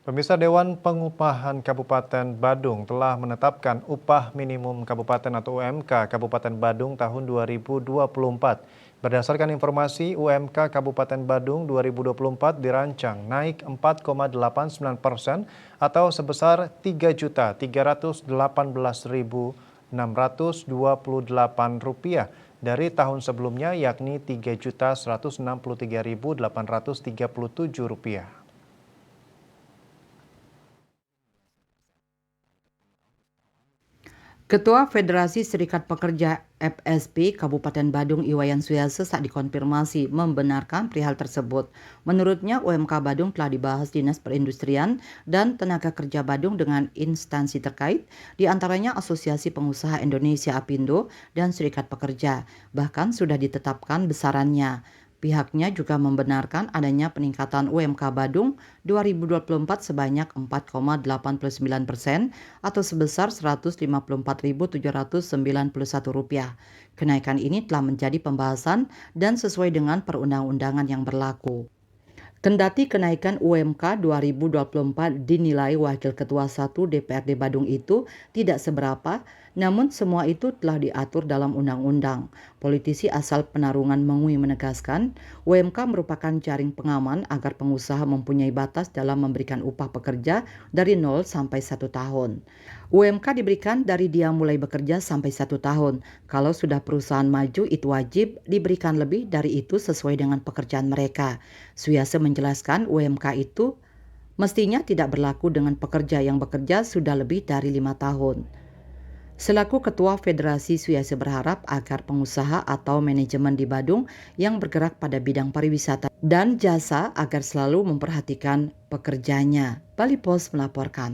Pemirsa Dewan Pengupahan Kabupaten Badung telah menetapkan upah minimum kabupaten atau UMK Kabupaten Badung tahun 2024. Berdasarkan informasi, UMK Kabupaten Badung 2024 dirancang naik 4,89% atau sebesar Rp3.318.628 dari tahun sebelumnya, yakni Rp3.163.837. Ketua Federasi Serikat Pekerja FSP Kabupaten Badung Iwayan Suyase saat dikonfirmasi membenarkan perihal tersebut. Menurutnya UMK Badung telah dibahas Dinas Perindustrian dan Tenaga Kerja Badung dengan instansi terkait, diantaranya Asosiasi Pengusaha Indonesia APindo dan Serikat Pekerja. Bahkan sudah ditetapkan besarannya. Pihaknya juga membenarkan adanya peningkatan UMK Badung 2024 sebanyak 4,89% atau sebesar Rp154.791. Kenaikan ini telah menjadi pembahasan dan sesuai dengan perundang-undangan yang berlaku. Kendati kenaikan UMK 2024 dinilai Wakil Ketua 1 DPRD Badung itu tidak seberapa, namun semua itu telah diatur dalam undang-undang. Politisi asal Penarungan Mengui menegaskan, UMK merupakan jaring pengaman agar pengusaha mempunyai batas dalam memberikan upah pekerja dari 0 sampai 1 tahun. UMK diberikan dari dia mulai bekerja sampai 1 tahun. Kalau sudah perusahaan maju, itu wajib diberikan lebih dari itu sesuai dengan pekerjaan mereka. Suyase menjelaskan UMK itu mestinya tidak berlaku dengan pekerja yang bekerja sudah lebih dari 5 tahun. Selaku Ketua Federasi, Suyase berharap agar pengusaha atau manajemen di Badung yang bergerak pada bidang pariwisata dan jasa agar selalu memperhatikan pekerjanya. Bali Post melaporkan.